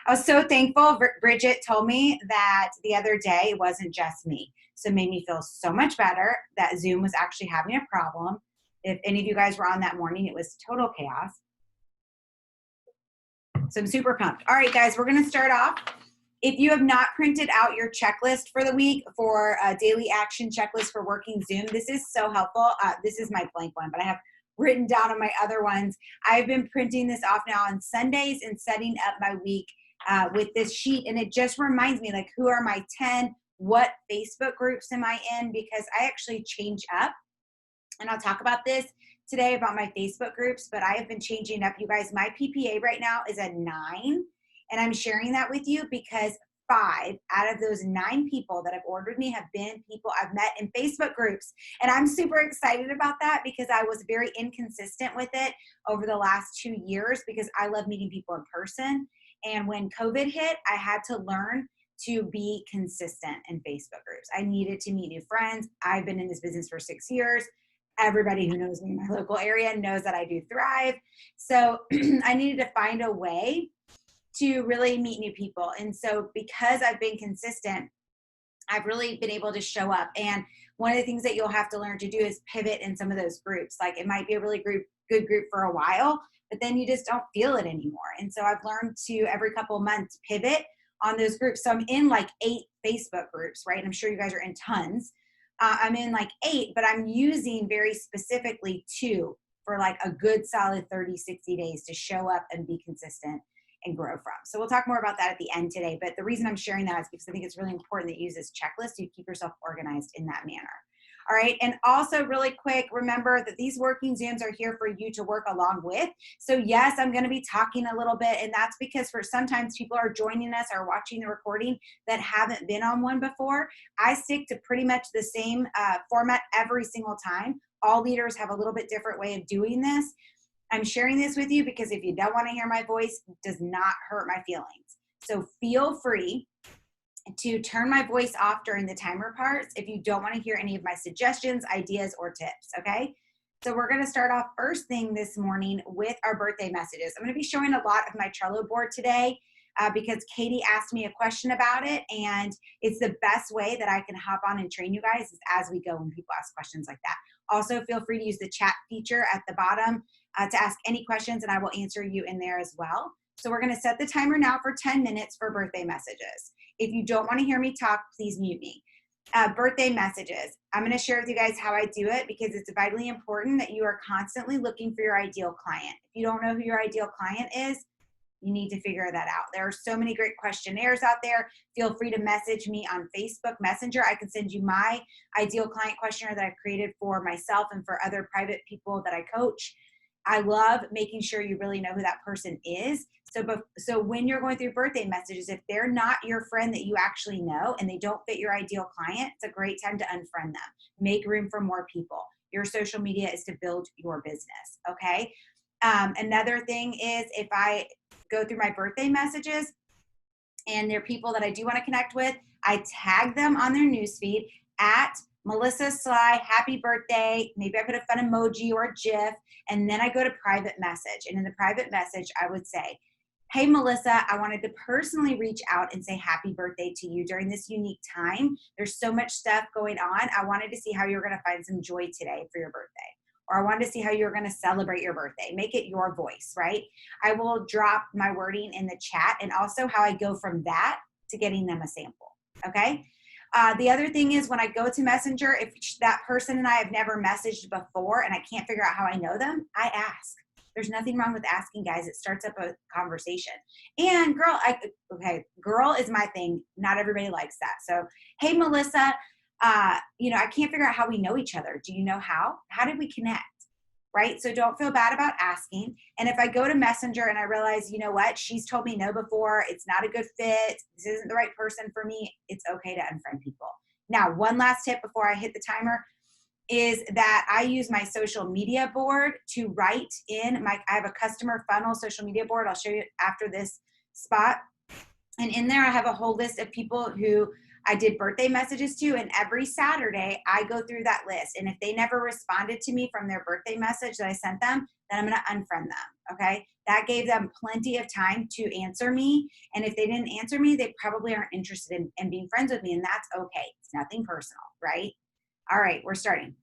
I was so thankful. Bridget told me that the other day it wasn't just me. So it made me feel so much better that Zoom was actually having a problem. If any of you guys were on that morning, it was total chaos. So I'm super pumped. All right, guys, we're going to start off. If you have not printed out your checklist for the week for a daily action checklist for working Zoom, this is so helpful. This is my blank one, but I have written down on my other ones. I've been printing this off now on Sundays and setting up my week with this sheet. And it just reminds me, like, who are my 10? What Facebook groups am I in? Because I actually change up. And I'll talk about this today about my Facebook groups, but I have been changing up, you guys. My PPA right now is a 9, and I'm sharing that with you because 5 out of those 9 people that have ordered me have been people I've met in Facebook groups. And I'm super excited about that because I was very inconsistent with it over the last 2 years because I love meeting people in person. And when COVID hit, I had to learn to be consistent in Facebook groups. I needed to meet new friends. I've been in this business for 6 years. Everybody who knows me in my local area knows that I do thrive. So I needed to find a way to really meet new people. And so because I've been consistent, I've really been able to show up. And one of the things that you'll have to learn to do is pivot in some of those groups. Like it might be a really good group for a while, but then you just don't feel it anymore. And so I've learned to every couple of months pivot on those groups. So I'm in like 8 Facebook groups, right? And I'm sure you guys are in tons. I'm in like 8, but I'm using very specifically 2 for like a good solid 30, 60 days to show up and be consistent and grow from. So we'll talk more about that at the end today. But the reason I'm sharing that is because I think it's really important that you use this checklist so you keep yourself organized in that manner. All right. And also really quick, remember that these working Zooms are here for you to work along with. So yes, I'm going to be talking a little bit, and that's because for sometimes people are joining us or watching the recording that haven't been on one before. I stick to pretty much the same format every single time. All leaders have a little bit different way of doing this. I'm sharing this with you because if you don't want to hear my voice, it does not hurt my feelings. So feel free to turn my voice off during the timer parts if you don't want to hear any of my suggestions, ideas, or tips, okay? So we're going to start off first thing this morning with our birthday messages. I'm going to be showing a lot of my Trello board today because Katie asked me a question about it, and it's the best way that I can hop on and train you guys is as we go when people ask questions like that. Also, feel free to use the chat feature at the bottom to ask any questions, and I will answer you in there as well. So we're going to set the timer now for 10 minutes for birthday messages. If you don't want to hear me talk, please mute me. Birthday messages. I'm going to share with you guys how I do it because it's vitally important that you are constantly looking for your ideal client. If you don't know who your ideal client is, you need to figure that out. There are so many great questionnaires out there. Feel free to message me on Facebook Messenger. I can send you my ideal client questionnaire that I've created for myself and for other private people that I coach. I love making sure you really know who that person is. So when you're going through birthday messages, if they're not your friend that you actually know and they don't fit your ideal client, it's a great time to unfriend them. Make room for more people. Your social media is to build your business, okay? Another thing is if I go through my birthday messages and they're people that I do want to connect with, I tag them on their newsfeed at Melissa Sly, happy birthday. Maybe I put a fun emoji or a GIF, and then I go to private message. And in the private message, I would say, hey, Melissa, I wanted to personally reach out and say happy birthday to you during this unique time. There's so much stuff going on. I wanted to see how you're going to find some joy today for your birthday. Or I wanted to see how you're going to celebrate your birthday. Make it your voice, right? I will drop my wording in the chat and also how I go from that to getting them a sample, okay? The other thing is when I go to Messenger, if that person and I have never messaged before and I can't figure out how I know them, I ask. There's nothing wrong with asking, guys. It starts up a conversation. And girl is my thing. Not everybody likes that. So, hey, Melissa, I can't figure out how we know each other. Do you know how? How did we connect? Right? So don't feel bad about asking. And if I go to Messenger and I realize, you know what, she's told me no before, it's not a good fit, this isn't the right person for me, it's okay to unfriend people. Now, one last tip before I hit the timer is that I use my social media board to write in I have a customer funnel social media board. I'll show you after this spot. And in there, I have a whole list of people who I did birthday messages too. And every Saturday I go through that list. And if they never responded to me from their birthday message that I sent them, then I'm going to unfriend them. Okay. That gave them plenty of time to answer me. And if they didn't answer me, they probably aren't interested in being friends with me. And that's okay. It's nothing personal, right? All right, we're starting.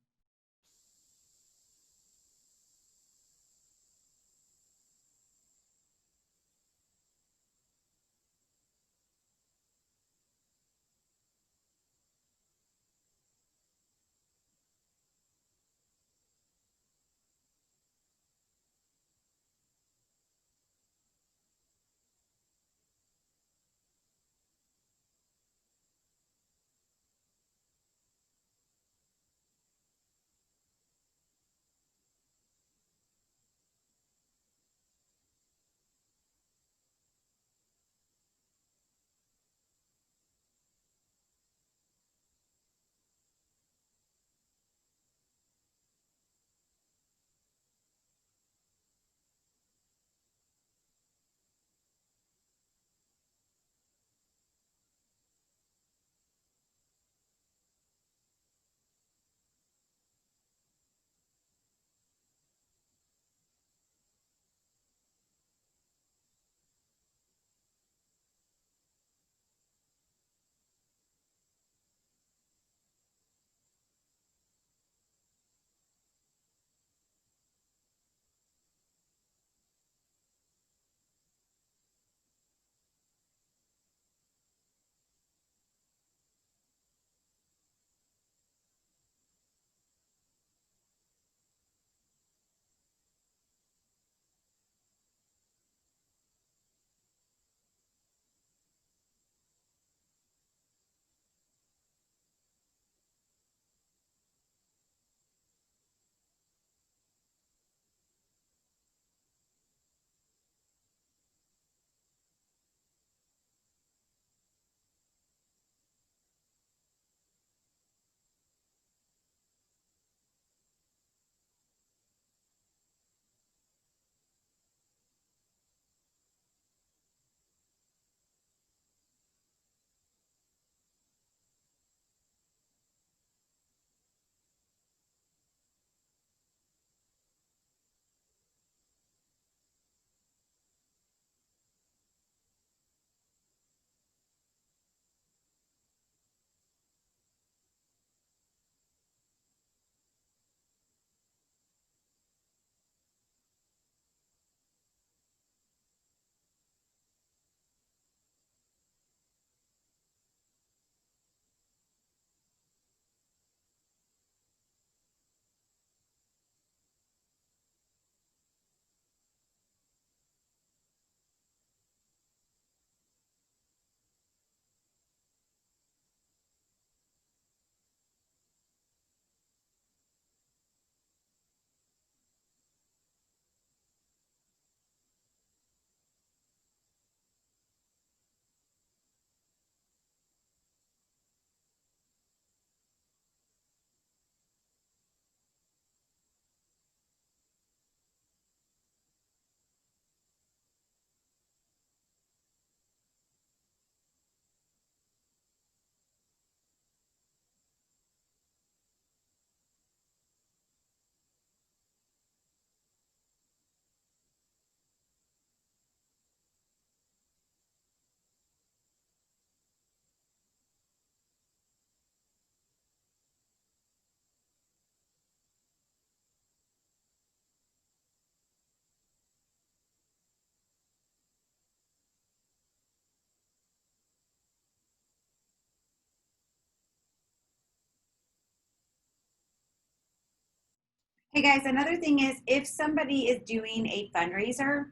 Hey guys, another thing is if somebody is doing a fundraiser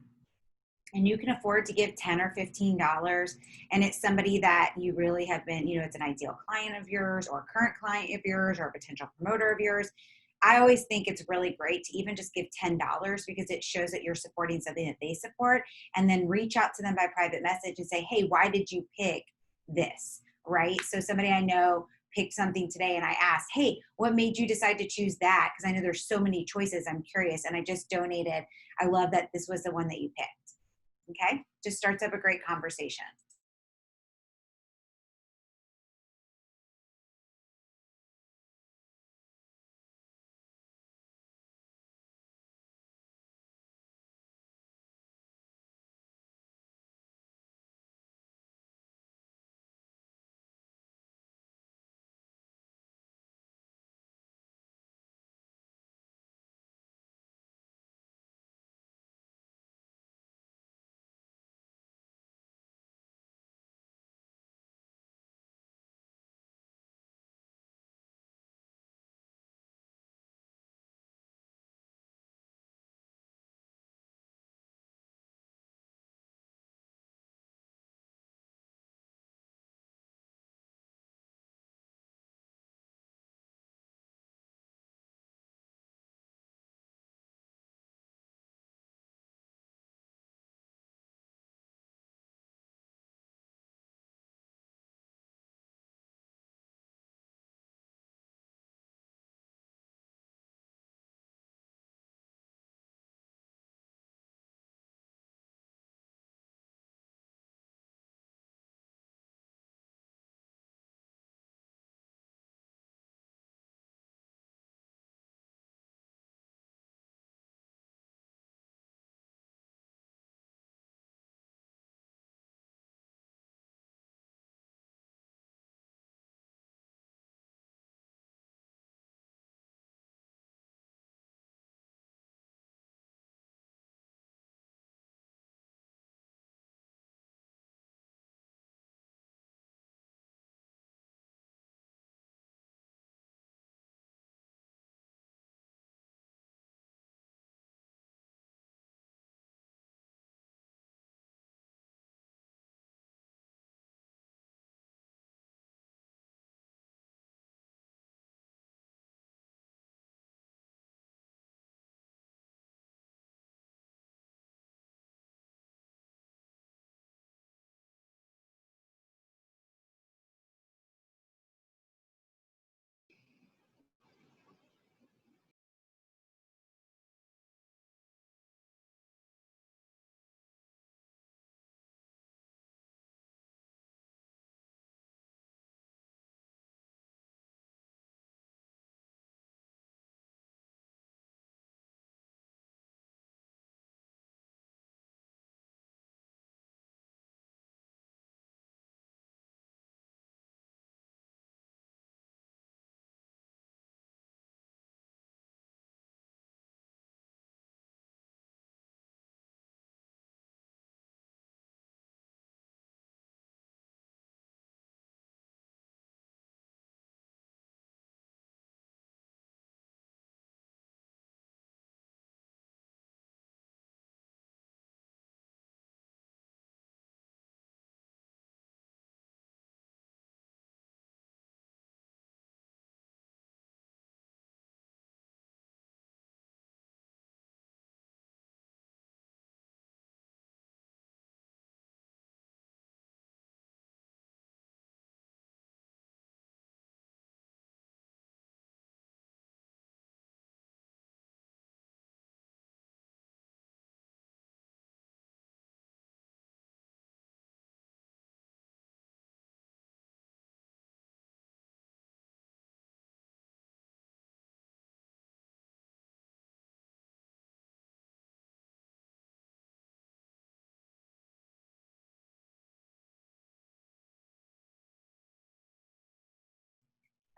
and you can afford to give 10 or $15 and it's somebody that you really have been, it's an ideal client of yours or a current client of yours or a potential promoter of yours, I always think it's really great to even just give $10 because it shows that you're supporting something that they support, and then reach out to them by private message and say, hey, why did you pick this? Right? So somebody I know picked something today and I asked, hey, what made you decide to choose that? Because I know there's so many choices. I'm curious. And I just donated. I love that this was the one that you picked. Okay. Just starts up a great conversation.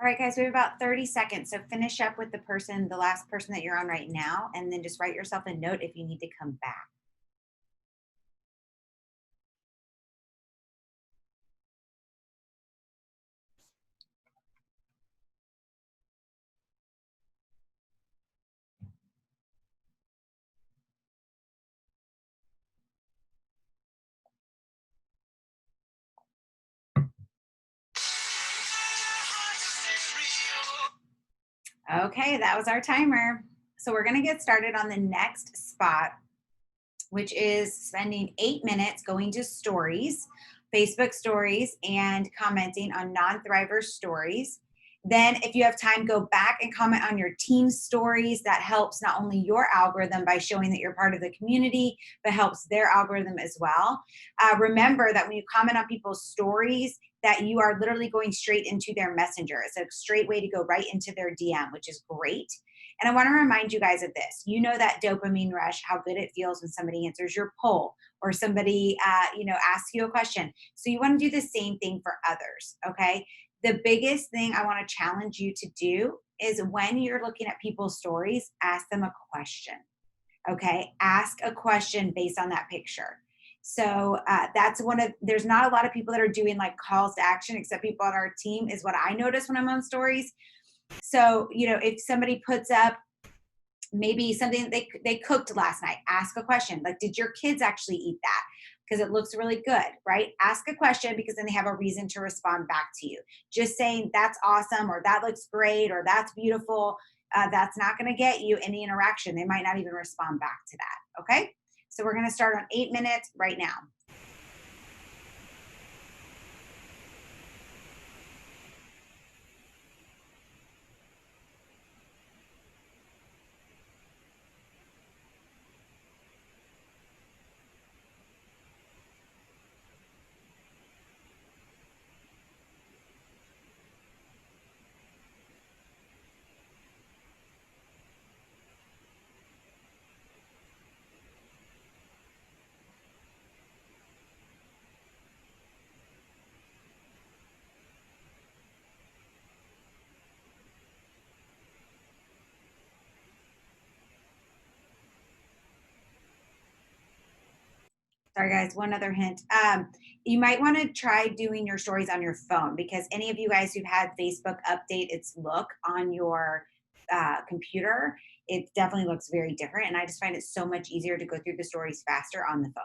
All right, guys, we have about 30 seconds. So finish up with the last person that you're on right now, and then just write yourself a note if you need to come back. Okay, that was our timer. So we're gonna get started on the next spot, which is spending 8 minutes going to stories, Facebook stories, and commenting on non Thriver stories. Then, if you have time, go back and comment on your team's stories. That helps not only your algorithm by showing that you're part of the community, but helps their algorithm as well. Remember that when you comment on people's stories, that you are literally going straight into their messenger. It's a straight way to go right into their DM, which is great. And I want to remind you guys of this. You know that dopamine rush, how good it feels when somebody answers your poll or somebody, asks you a question. So you want to do the same thing for others. Okay. The biggest thing I want to challenge you to do is when you're looking at people's stories, ask them a question. Okay. Ask a question based on that picture. So that's there's not a lot of people that are doing like calls to action except people on our team, is what I notice when I'm on stories. So, if somebody puts up maybe something they cooked last night, ask a question like, did your kids actually eat that? Because it looks really good, right? Ask a question because then they have a reason to respond back to you. Just saying that's awesome or that looks great or that's beautiful, that's not going to get you any interaction. They might not even respond back to that. Okay. So we're going to start on 8 minutes right now. Sorry, guys. One other hint. You might want to try doing your stories on your phone because any of you guys who've had Facebook update its look on your computer, it definitely looks very different. And I just find it so much easier to go through the stories faster on the phone.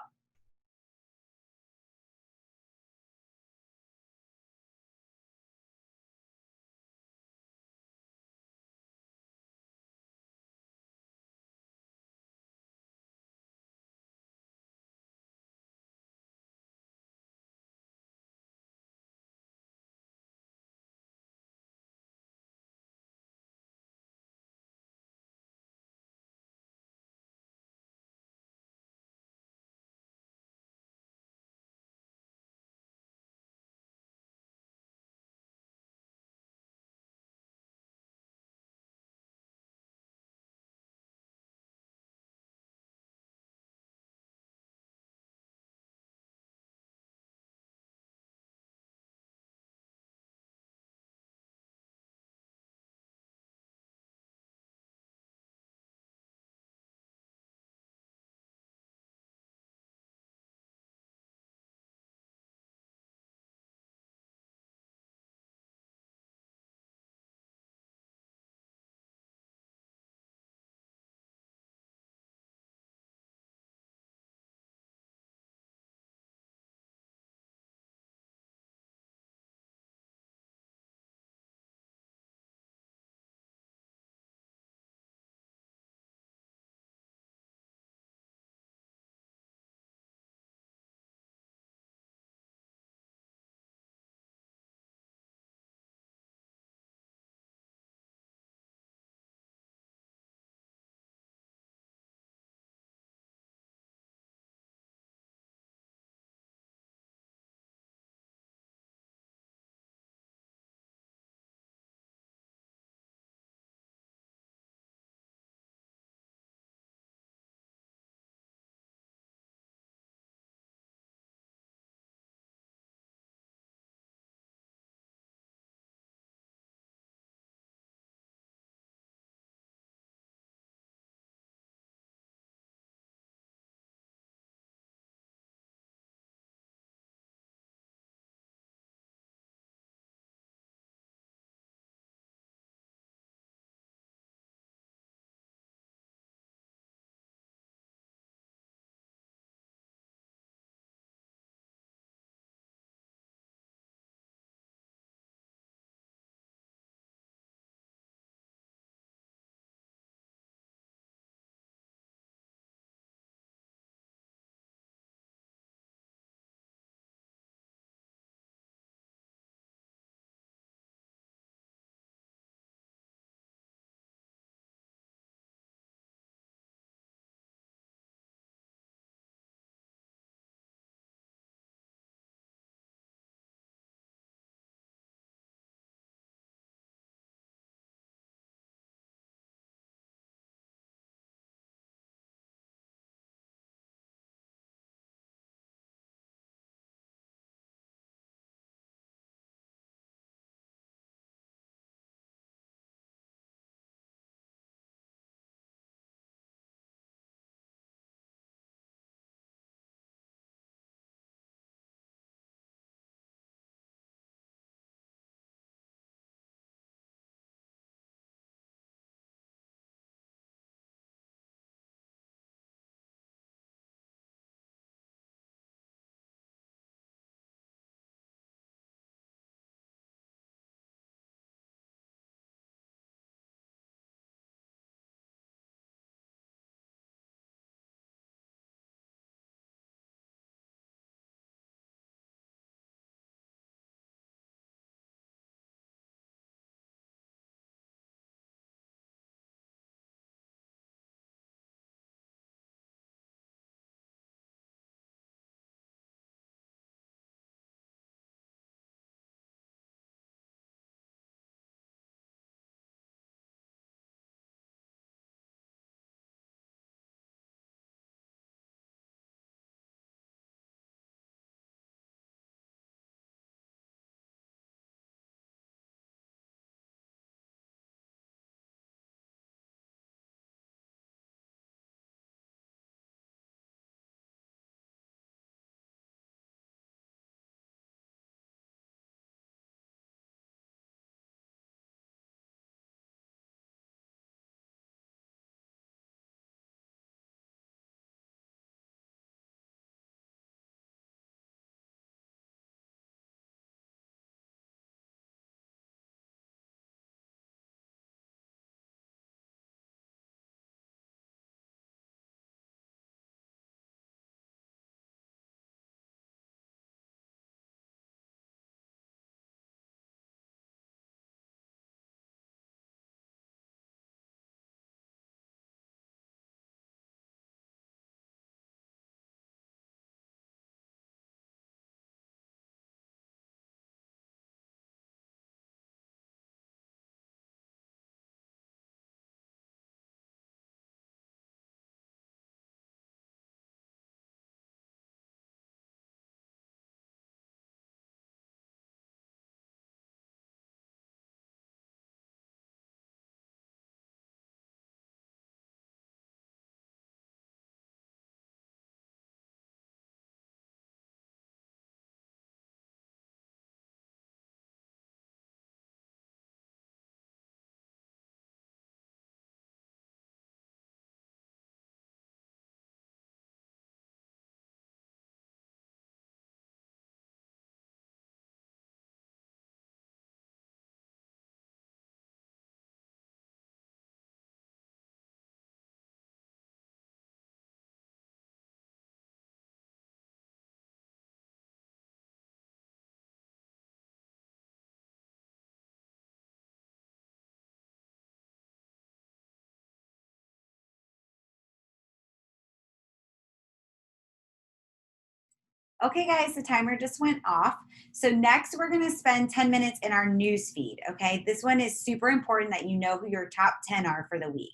Okay, guys, the timer just went off. So next we're gonna spend 10 minutes in our news feed, okay? This one is super important that you know who your top 10 are for the week.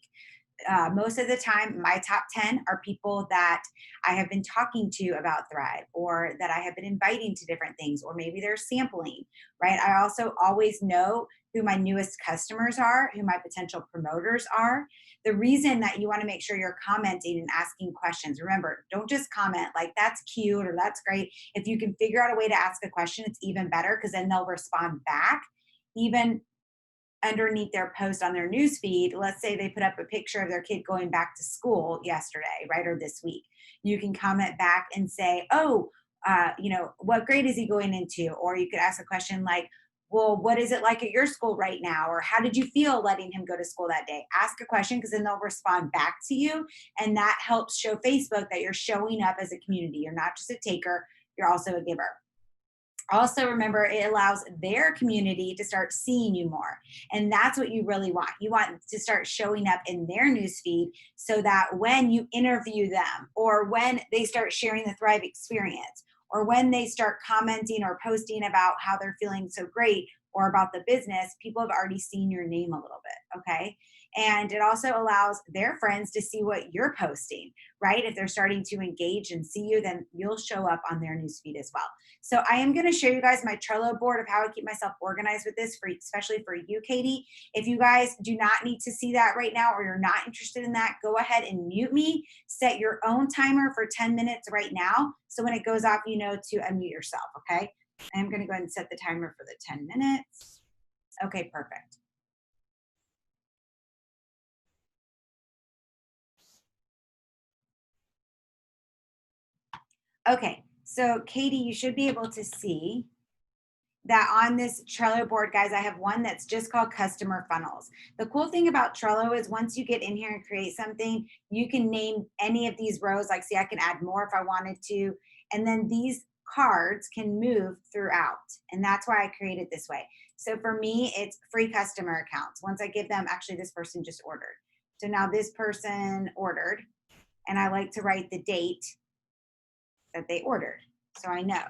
Most of the time, my top 10 are people that I have been talking to about Thrive or that I have been inviting to different things, or maybe they're sampling, right? I also always know who my newest customers are, who my potential promoters are. The reason that you want to make sure you're commenting and asking questions, remember, don't just comment like that's cute or that's great. If you can figure out a way to ask a question, it's even better because then they'll respond back. Even underneath their post on their news feed, let's say they put up a picture of their kid going back to school yesterday, right, or this week. You can comment back and say, oh, what grade is he going into? Or you could ask a question like, well, what is it like at your school right now? Or how did you feel letting him go to school that day? Ask a question because then they'll respond back to you. And that helps show Facebook that you're showing up as a community. You're not just a taker, you're also a giver. Also, remember, it allows their community to start seeing you more. And that's what you really want. You want to start showing up in their newsfeed so that when you interview them, or when they start sharing the Thrive experience, or when they start commenting or posting about how they're feeling so great or about the business, people have already seen your name a little bit. Okay. And it also allows their friends to see what you're posting, right? If they're starting to engage and see you, then you'll show up on their newsfeed as well. So I am going to show you guys my Trello board of how I keep myself organized with this, for especially for you, Katie. If you guys do not need to see that right now, or you're not interested in that, go ahead and mute me. Set your own timer for 10 minutes right now. So when it goes off, you know to unmute yourself, okay? I'm going to go ahead and set the timer for the 10 minutes. Okay, perfect. Okay, so Katie, you should be able to see that on this Trello board, guys, I have one that's just called customer funnels. The cool thing about Trello is once you get in here and create something, you can name any of these rows. Like, see, I can add more if I wanted to. And then these cards can move throughout. And that's why I created this way. So for me, it's free customer accounts. Once I give them, actually, this person just ordered. So now this person ordered, and I like to write the date that they ordered, so I know.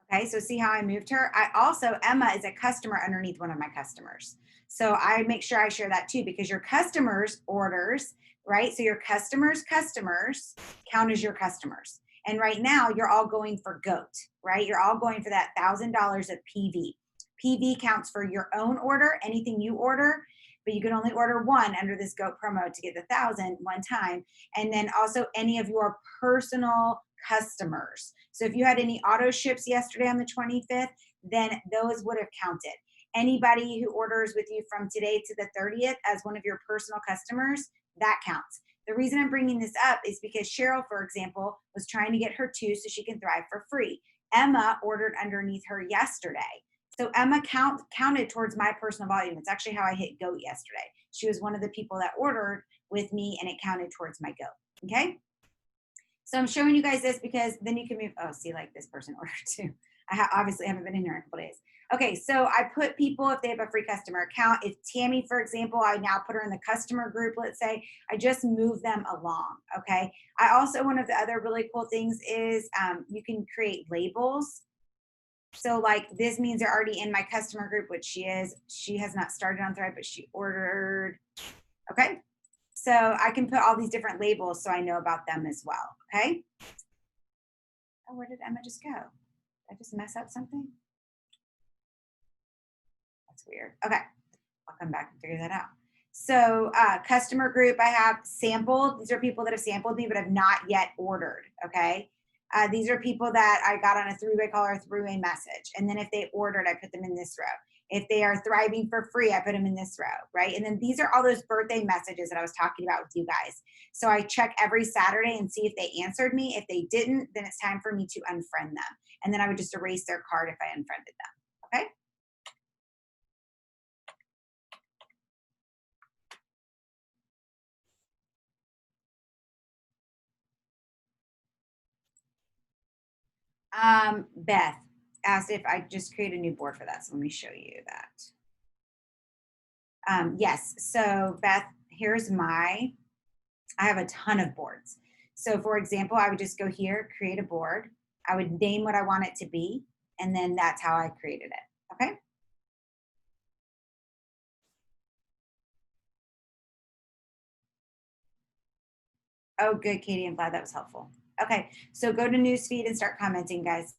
Okay, so see how I moved her? I also, Emma is a customer underneath one of my customers. So I make sure I share that too, because your customers' orders, right? So your customers' customers count as your customers. And right now you're all going for GOAT, right? You're all going for that $1,000 of PV. PV counts for your own order, anything you order, but you can only order one under this GOAT promo to get the 1,000 one time. And then also any of your personal customers. So if you had any auto ships yesterday on the 25th, then those would have counted. Anybody who orders with you from today to the 30th as one of your personal customers, that counts. The reason I'm bringing this up is because Cheryl, for example, was trying to get her two so she can thrive for free. Emma ordered underneath her yesterday. So Emma counted towards my personal volume. It's actually how I hit GOAT yesterday. She was one of the people that ordered with me, and it counted towards my GOAT. Okay. So I'm showing you guys this because then you can move. Oh, see, like this person ordered too. I obviously haven't been in here in a couple days. Okay, so I put people if they have a free customer account. If Tammy, for example, I now put her in the customer group, let's say, I just move them along, okay? I also, one of the other really cool things is you can create labels. So like this means they're already in my customer group, which she is. She has not started on Thrive, but she ordered, okay? So I can put all these different labels so I know about them as well, okay? Oh, where did Emma just go? Did I just mess up something? That's weird. Okay, I'll come back and figure that out. So customer group, I have sampled. These are people that have sampled me but have not yet ordered, okay? These are people that I got on a three-way call or a three-way message. And then if they ordered, I put them in this row. If they are thriving for free, I put them in this row, right? And then these are all those birthday messages that I was talking about with you guys. So I check every Saturday and see if they answered me. If they didn't, then it's time for me to unfriend them. And then I would just erase their card if I unfriended them, okay? Beth asked if I just create a new board for that. So let me show you that. Yes, so Beth, here's I have a ton of boards. So for example, I would just go here, create a board. I would name what I want it to be, and then that's how I created it. Okay. Oh, good, Katie. I'm glad that was helpful. Okay. So go to newsfeed and start commenting, guys.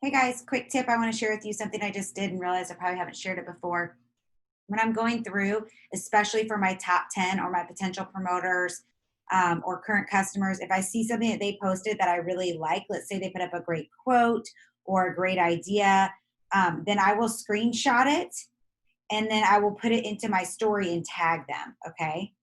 Hey guys, quick tip I want to share with you something I just did and realized I probably haven't shared it before. When I'm going through, especially for my top 10 or my potential promoters or current customers, if I see something that they posted that I really like, let's say they put up a great quote or a great idea, then I will screenshot it and then I will put it into my story and tag them. Okay.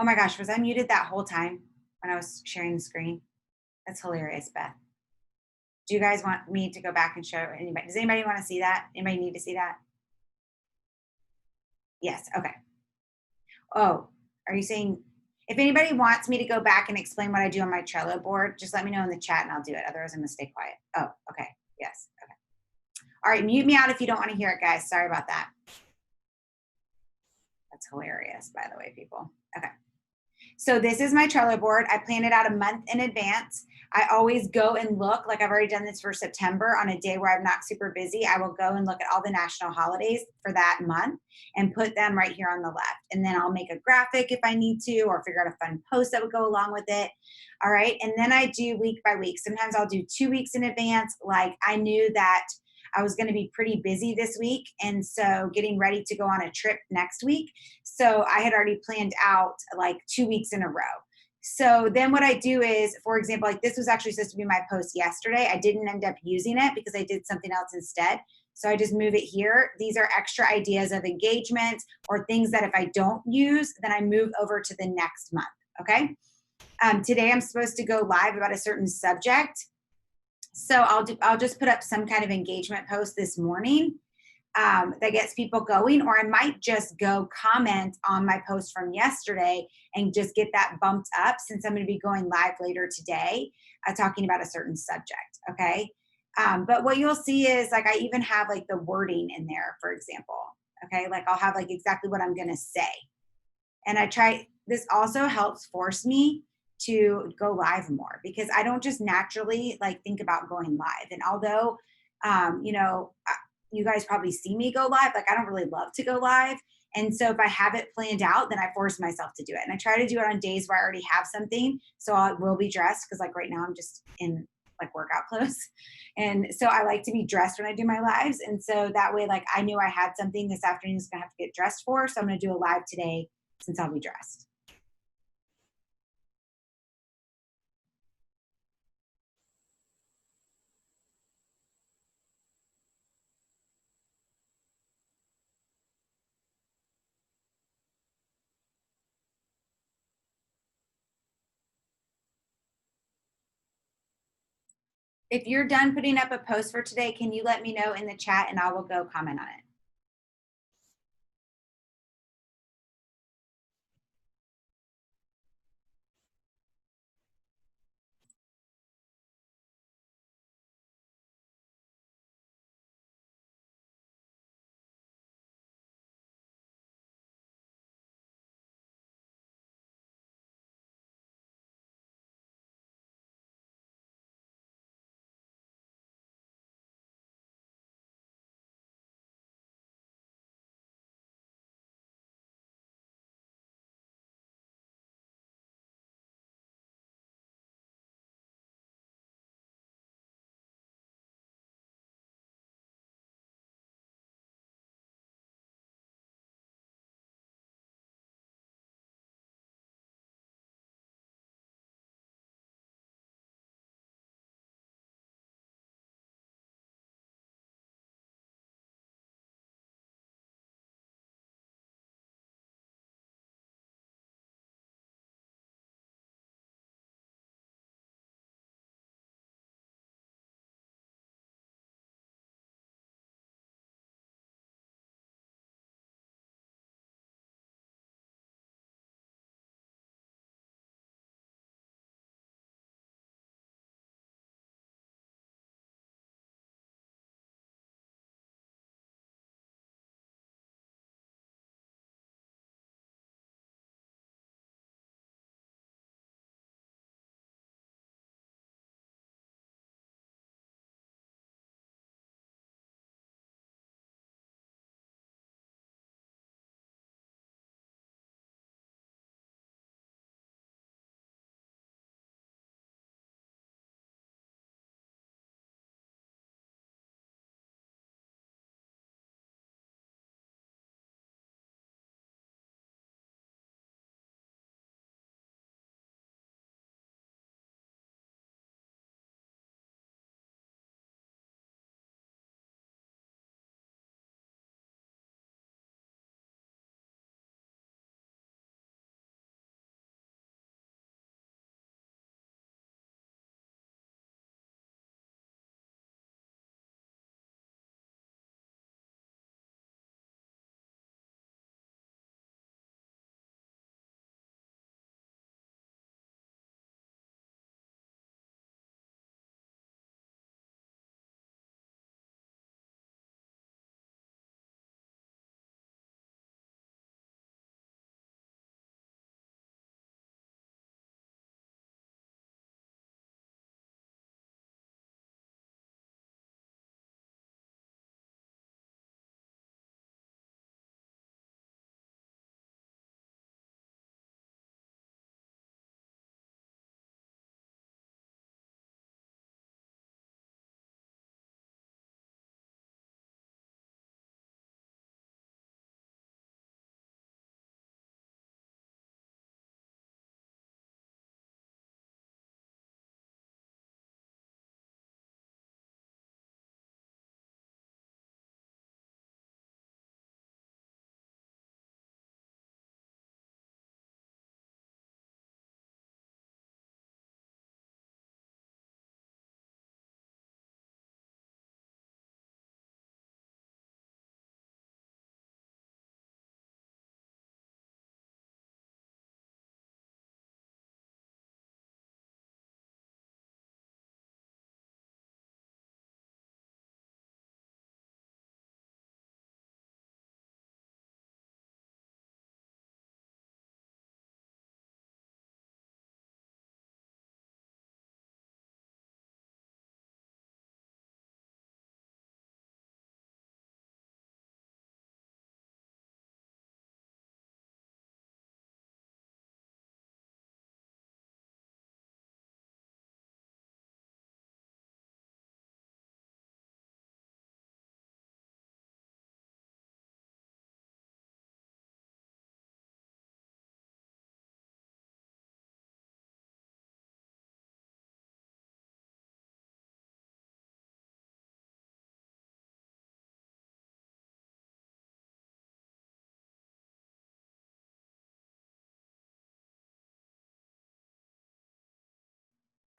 Oh my gosh, was I muted that whole time when I was sharing the screen? That's hilarious, Beth. Do you guys want me to go back and show anybody? Does anybody want to see that? Anybody need to see that? Yes, okay. Oh, are you saying, if anybody wants me to go back and explain what I do on my Trello board, just let me know in the chat and I'll do it. Otherwise, I'm gonna stay quiet. Oh, okay, yes, okay. All right, mute me out if you don't want to hear it, guys. Sorry about that. That's hilarious, by the way, people. Okay. So this is my Trello board. I plan it out a month in advance. I always go and look, like I've already done this for September, on a day where I'm not super busy. I will go and look at all the national holidays for that month and put them right here on the left. And then I'll make a graphic if I need to, or figure out a fun post that would go along with it. All right. And then I do week by week. Sometimes I'll do 2 weeks in advance. Like I knew that I was going to be pretty busy this week. And so getting ready to go on a trip next week. So I had already planned out like 2 weeks in a row. So then what I do is, for example, like this was actually supposed to be my post yesterday. I didn't end up using it because I did something else instead. So I just move it here. These are extra ideas of engagement or things that if I don't use, then I move over to the next month. Okay. Today I'm supposed to go live about a certain subject. So I'll just put up some kind of engagement post this morning that gets people going, or I might just go comment on my post from yesterday and just get that bumped up since I'm going to be going live later today talking about a certain subject. Okay. But what you'll see is like I even have like the wording in there, for example. Okay. Like I'll have like exactly what I'm going to say. And this also helps force me to go live more because I don't just naturally like think about going live. And although, you guys probably see me go live, like I don't really love to go live. And so if I have it planned out, then I force myself to do it. And I try to do it on days where I already have something. So I will be dressed because like right now I'm just in like workout clothes. And so I like to be dressed when I do my lives. And so that way, like I knew I had something this afternoon is gonna have to get dressed for. So I'm gonna do a live today since I'll be dressed. If you're done putting up a post for today, can you let me know in the chat and I will go comment on it?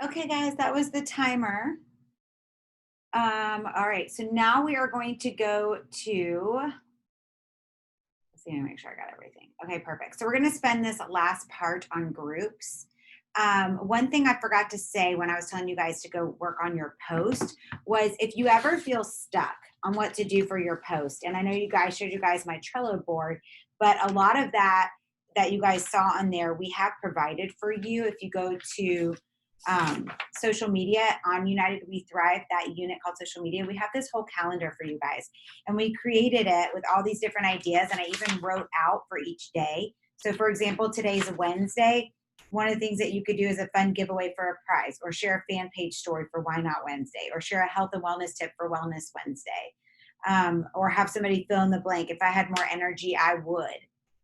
Okay, guys, that was the timer. All right, so now we are going to go to, let's see, make sure I got everything. Okay, perfect. So we're going to spend this last part on groups. One thing I forgot to say when I was telling you guys to go work on your post was if you ever feel stuck on what to do for your post, and I know you guys showed you guys my Trello board, but a lot of that you guys saw on there, we have provided for you. If you go to social media on United We Thrive, that unit called social media, we have this whole calendar for you guys. And we created it with all these different ideas. And I even wrote out for each day. So for example, today's Wednesday. One of the things that you could do is a fun giveaway for a prize, or share a fan page story for Why Not Wednesday, or share a health and wellness tip for Wellness Wednesday, or have somebody fill in the blank. If I had more energy, I would,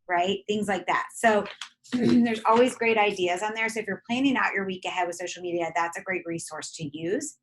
right? Things like that. So there's always great ideas on there. So if you're planning out your week ahead with social media, that's a great resource to use.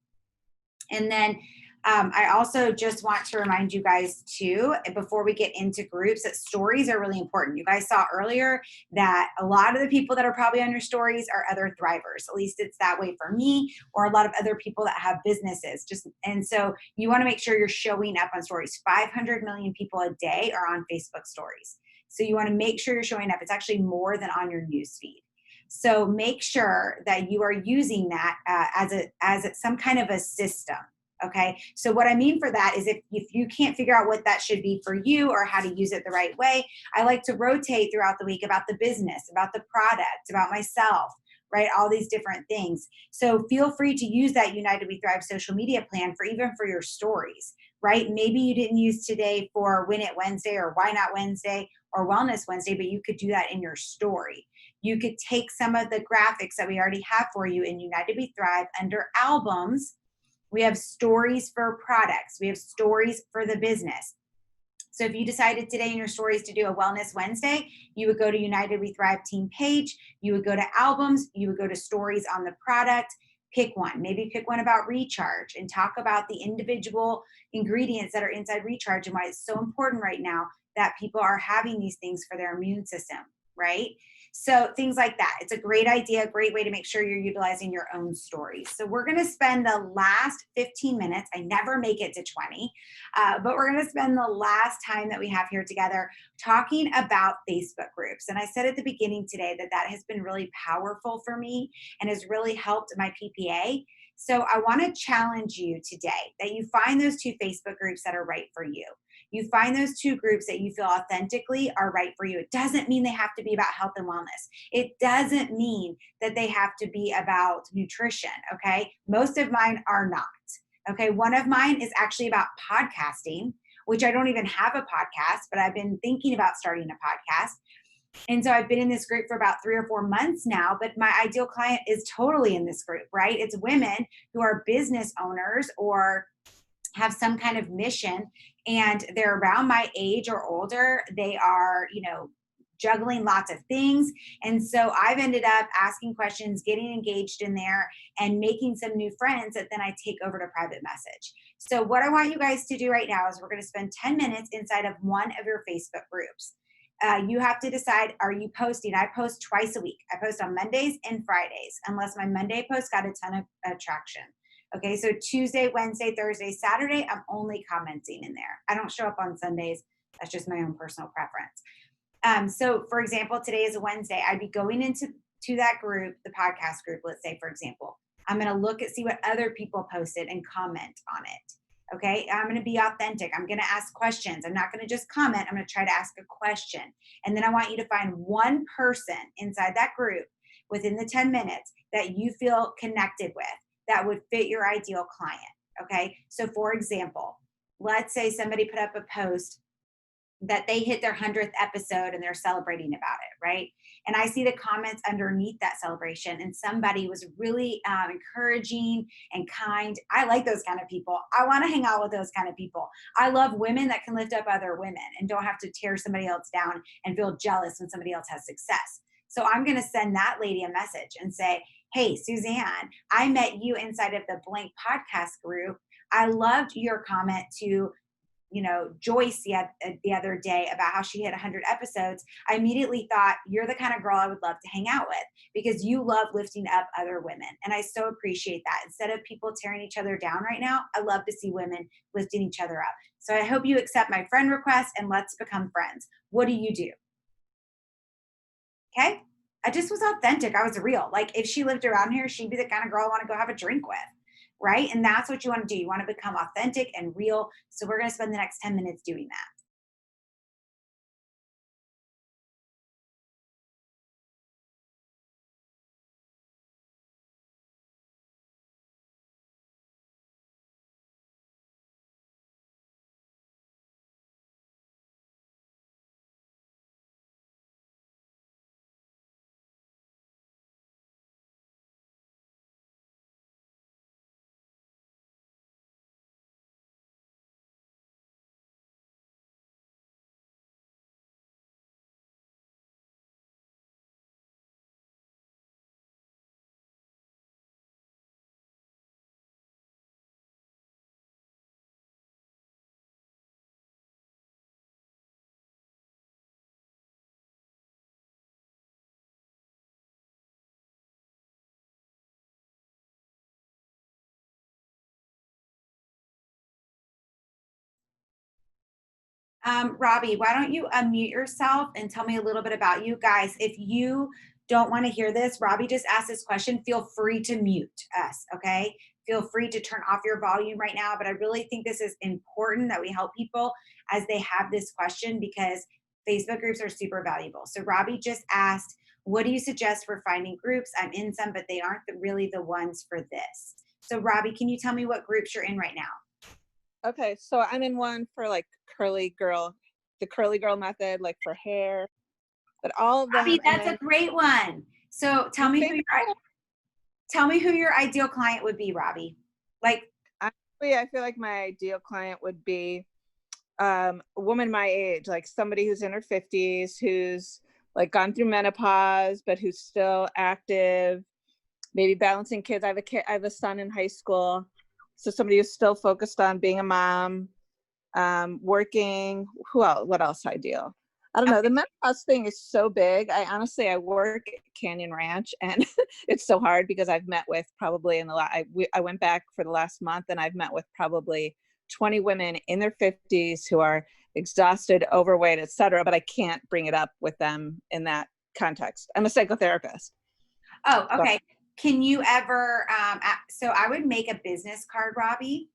And then I also just want to remind you guys too, before we get into groups, that stories are really important. You guys saw earlier that a lot of the people that are probably on your stories are other thrivers. At least it's that way for me, or a lot of other people that have businesses. And so you want to make sure you're showing up on stories. 500 million people a day are on Facebook stories. So you want to make sure you're showing up. It's actually more than on your newsfeed. So make sure that you are using that as some kind of a system. Okay. So what I mean for that is if you can't figure out what that should be for you or how to use it the right way, I like to rotate throughout the week about the business, about the product, about myself, right? All these different things. So feel free to use that United We Thrive social media plan for even for your stories, right? Maybe you didn't use today for Win It Wednesday or Why Not Wednesday or Wellness Wednesday, but you could do that in your story. You could take some of the graphics that we already have for you in United We Thrive under albums. We have stories for products. We have stories for the business. So if you decided today in your stories to do a Wellness Wednesday, you would go to United We Thrive team page, you would go to albums, you would go to stories on the product, pick one. Maybe pick one about recharge and talk about the individual ingredients that are inside recharge and why it's so important right now that people are having these things for their immune system, right? So things like that. It's a great idea, a great way to make sure you're utilizing your own stories. So we're going to spend the last 15 minutes. I never make it to 20, but we're going to spend the last time that we have here together talking about Facebook groups. And I said at the beginning today that has been really powerful for me and has really helped my PPA. So I want to challenge you today that you find those 2 Facebook groups that are right for you. You find those 2 groups that you feel authentically are right for you. It doesn't mean they have to be about health and wellness. It doesn't mean that they have to be about nutrition, okay? Most of mine are not, okay? One of mine is actually about podcasting, which I don't even have a podcast, but I've been thinking about starting a podcast. And so I've been in this group for about 3 or 4 months now, but my ideal client is totally in this group, right? It's women who are business owners or have some kind of mission, and they're around my age or older. They are, juggling lots of things. And so I've ended up asking questions, getting engaged in there, and making some new friends that then I take over to private message. So what I want you guys to do right now is we're going to spend 10 minutes inside of one of your Facebook groups. You have to decide, are you posting? I post twice a week. I post on Mondays and Fridays, unless my Monday post got a ton of traction. Okay, so Tuesday, Wednesday, Thursday, Saturday, I'm only commenting in there. I don't show up on Sundays. That's just my own personal preference. So for example, today is a Wednesday. I'd be going into that group, the podcast group, let's say, for example. I'm going to look see what other people posted and comment on it. Okay, I'm going to be authentic. I'm going to ask questions. I'm not going to just comment. I'm going to try to ask a question. And then I want you to find one person inside that group within the 10 minutes that you feel connected with, that would fit your ideal client. Okay. So for example, let's say somebody put up a post that they hit their 100th episode and they're celebrating about it, right? And I see the comments underneath that celebration, and somebody was really encouraging and kind. I like those kind of people. I want to hang out with those kind of people. I love women that can lift up other women and don't have to tear somebody else down and feel jealous when somebody else has success. So I'm going to send that lady a message and say, hey, Suzanne, I met you inside of the Blank podcast group. I loved your comment to Joyce the other day about how she hit 100 episodes, I immediately thought, you're the kind of girl I would love to hang out with because you love lifting up other women. And I so appreciate that. Instead of people tearing each other down right now, I love to see women lifting each other up. So I hope you accept my friend request and let's become friends. What do you do? Okay. I just was authentic. I was real. Like if she lived around here, she'd be the kind of girl I want to go have a drink with. Right. And that's what you want to do. You want to become authentic and real. So we're going to spend the next 10 minutes doing that. Robbie, why don't you unmute yourself and tell me a little bit about you guys? If you don't want to hear this, Robbie just asked this question. Feel free to mute us, okay? Feel free to turn off your volume right now. But I really think this is important that we help people as they have this question because Facebook groups are super valuable. So Robbie just asked, what do you suggest for finding groups? I'm in some, but they aren't really the ones for this. So Robbie, can you tell me what groups you're in right now? Okay, so I'm in one for like curly girl, the curly girl method, like for hair, but all of them. Robbie, that's a great one. So tell me who your ideal client would be, Robbie. Like, actually, I feel like my ideal client would be a woman my age, like somebody who's in her 50s, who's like gone through menopause, but who's still active, maybe balancing kids. I have a son in high school. So somebody who's still focused on being a mom, working. What else ideal? I don't know. The menopause thing is so big. I work at Canyon Ranch and it's so hard because I've met with probably I went back for the last month and I've met with probably 20 women in their 50s who are exhausted, overweight, etc. But I can't bring it up with them in that context. I'm a psychotherapist. Oh, okay. Can you ever, so I would make a business card, Robbie,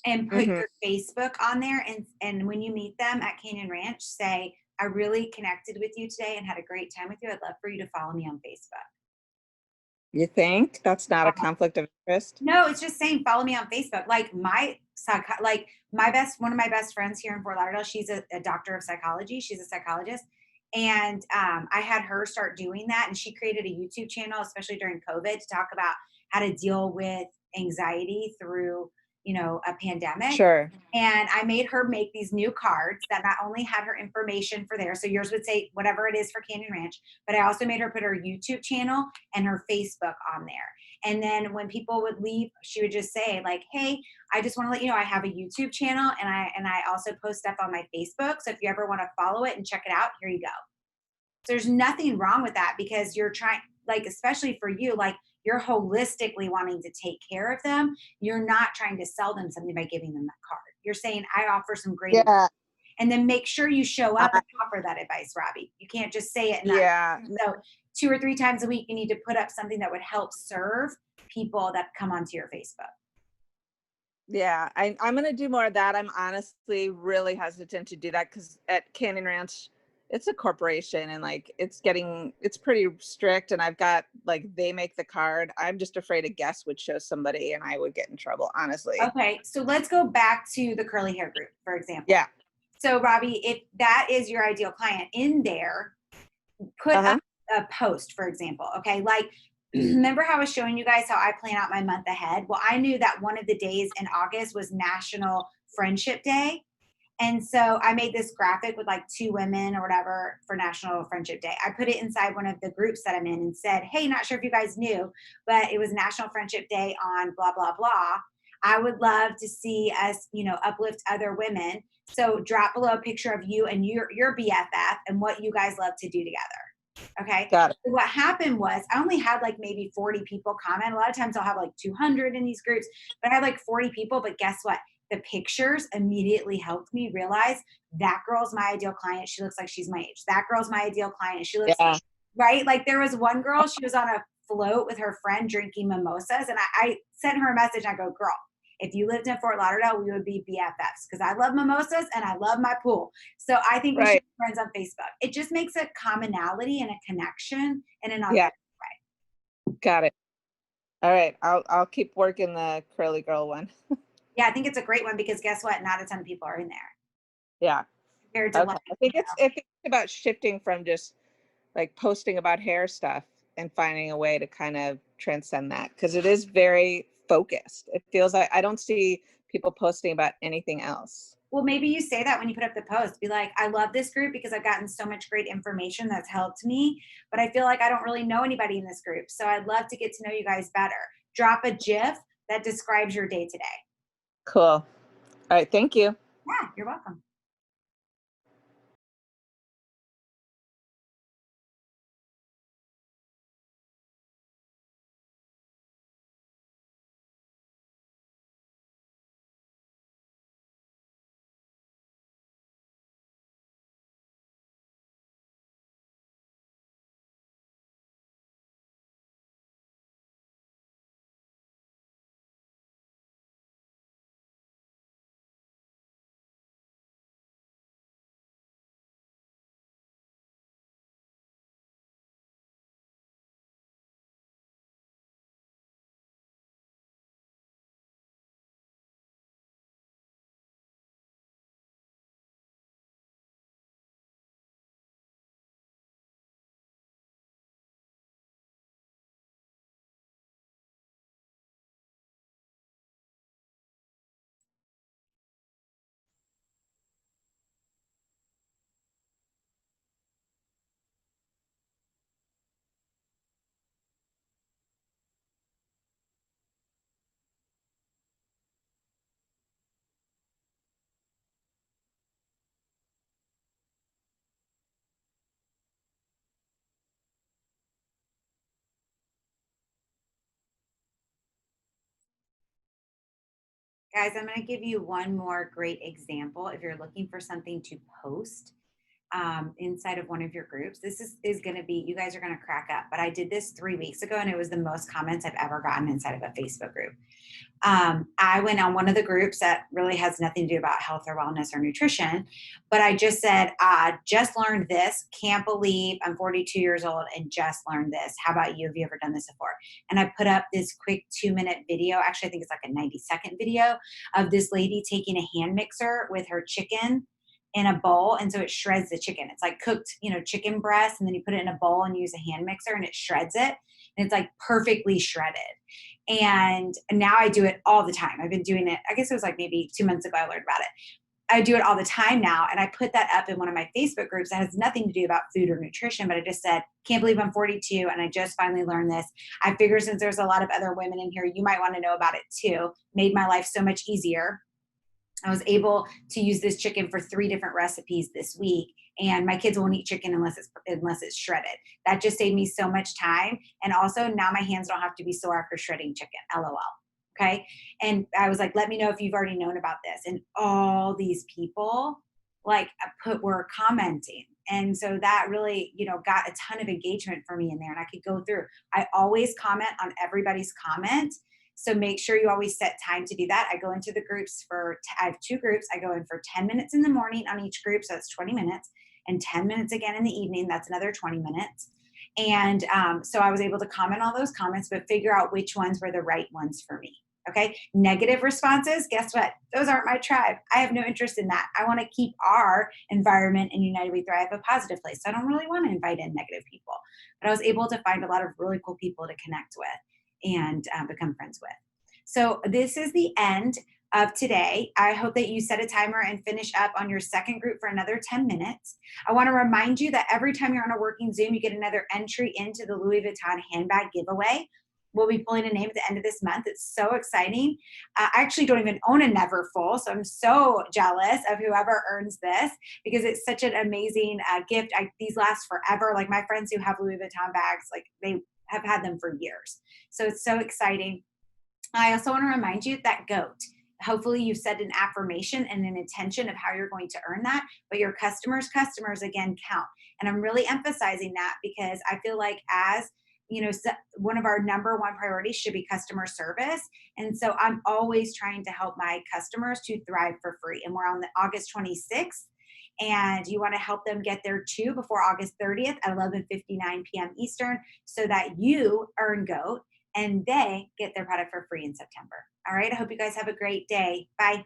and put your Facebook on there. And when you meet them at Canyon Ranch, say, I really connected with you today and had a great time with you. I'd love for you to follow me on Facebook. You think that's not a conflict of interest? No, it's just saying follow me on Facebook. Like one of my best friends here in Fort Lauderdale, she's a doctor of psychology. She's a psychologist. And I had her start doing that. And she created a YouTube channel, especially during COVID, to talk about how to deal with anxiety through, a pandemic. Sure. And I made her make these new cards that not only had her information for there, so yours would say whatever it is for Canyon Ranch, but I also made her put her YouTube channel and her Facebook on there. And then when people would leave, she would just say like, hey, I just want to let you know I have a YouTube channel and I also post stuff on my Facebook. So if you ever want to follow it and check it out, here you go. So there's nothing wrong with that because you're trying, like, especially for you, like you're holistically wanting to take care of them. You're not trying to sell them something by giving them that card. You're saying, I offer some great advice. And then make sure you show up and offer that advice, Robbie. You can't just say it. So 2 or 3 times a week, you need to put up something that would help serve people that come onto your Facebook. Yeah, I'm going to do more of that. I'm honestly really hesitant to do that because at Canyon Ranch, it's a corporation and like it's pretty strict. And I've got like, they make the card. I'm just afraid a guest would show somebody and I would get in trouble, honestly. Okay, so let's go back to the curly hair group, for example. Yeah. So Robbie, if that is your ideal client in there, put up a post, for example. Okay, like remember how I was showing you guys how I plan out my month ahead? Well, I knew that one of the days in August was National Friendship Day. And so I made this graphic with like 2 women or whatever for National Friendship Day. I put it inside one of the groups that I'm in and said, hey, not sure if you guys knew, but it was National Friendship Day on blah, blah, blah. I would love to see us, uplift other women. So drop below a picture of you and your BFF and what you guys love to do together. Okay. Got it. So what happened was I only had like maybe 40 people comment. A lot of times I'll have like 200 in these groups, but I had like 40 people. But guess what? The pictures immediately helped me realize that girl's my ideal client. She looks like she's my age. That girl's my ideal client. She looks Yeah. right. Like there was one girl, she was on a float with her friend drinking mimosas. And I sent her a message. I go, girl, if you lived in Fort Lauderdale, we would be BFFs because I love mimosas and I love my pool. So I think we should Right. be friends on Facebook. It just makes a commonality and a connection in an Yeah. authentic way. Got it. All right. I'll keep working the curly girl one. Yeah, I think it's a great one because guess what? Not a ton of people are in there Yeah. compared to Okay. I think it's about shifting from just like posting about hair stuff and finding a way to kind of transcend that, because it is very focused. It feels like I don't see people posting about anything else. Well, maybe you say that when you put up the post. Be like, I love this group because I've gotten so much great information that's helped me, but I feel like I don't really know anybody in this group. So I'd love to get to know you guys better. Drop a GIF that describes your day today. Cool. All right. Thank you. Yeah, you're welcome. Guys, I'm going to give you one more great example. If you're looking for something to post inside of one of your groups, this is going to be, you guys are going to crack up. But I did this 3 weeks ago and it was the most comments I've ever gotten inside of a Facebook group. I went on one of the groups that really has nothing to do about health or wellness or nutrition, but I just said, just learned this. Can't believe I'm 42 years old and just learned this. How about you? Have you ever done this before? And I put up this quick 2-minute video. Actually, I think it's like a 90-second video of this lady taking a hand mixer with her chicken in a bowl. And so it shreds the chicken. It's like cooked, chicken breast. And then you put it in a bowl and use a hand mixer and it shreds it. And it's like perfectly shredded. And now I do it all the time. I've been doing it, I guess it was like maybe 2 months ago I learned about it. I do it all the time now. And I put that up in one of my Facebook groups that has nothing to do about food or nutrition, but I just said, can't believe I'm 42 and I just finally learned this. I figure since there's a lot of other women in here, you might want to know about it too. Made my life so much easier. I was able to use this chicken for 3 different recipes this week, and my kids won't eat chicken unless it's shredded. That just saved me so much time, and also now my hands don't have to be sore after shredding chicken. LOL. Okay, and I was like, let me know if you've already known about this. And all these people were commenting, and so that really got a ton of engagement for me in there, and I could go through. I always comment on everybody's comment. So make sure you always set time to do that. I go into the groups I have 2 groups. I go in for 10 minutes in the morning on each group. So that's 20 minutes, and 10 minutes again in the evening. That's another 20 minutes. And so I was able to comment all those comments, but figure out which ones were the right ones for me. Okay. Negative responses. Guess what? Those aren't my tribe. I have no interest in that. I want to keep our environment in United We Thrive a positive place. So I don't really want to invite in negative people, but I was able to find a lot of really cool people to connect with and become friends with. So this is the end of today. I hope that you set a timer and finish up on your second group for another 10 minutes. I want to remind you that every time you're on a working Zoom, you get another entry into the Louis Vuitton handbag giveaway. we'll be pulling a name at the end of this month. It's so exciting. I actually don't even own a Neverfull, so I'm so jealous of whoever earns this because it's such an amazing gift. These last forever. Like my friends who have Louis Vuitton bags, like they have had them for years. So it's so exciting. I also want to remind you that GOAT. Hopefully you've set an affirmation and an intention of how you're going to earn that, but your customers again count. And I'm really emphasizing that because I feel like as one of our number one priorities should be customer service. And so I'm always trying to help my customers to thrive for free. And we're on the August 26th. And you want to help them get there too before August 30th at 11:59 p.m. Eastern so that you earn GOAT and they get their product for free in September. All right. I hope you guys have a great day. Bye.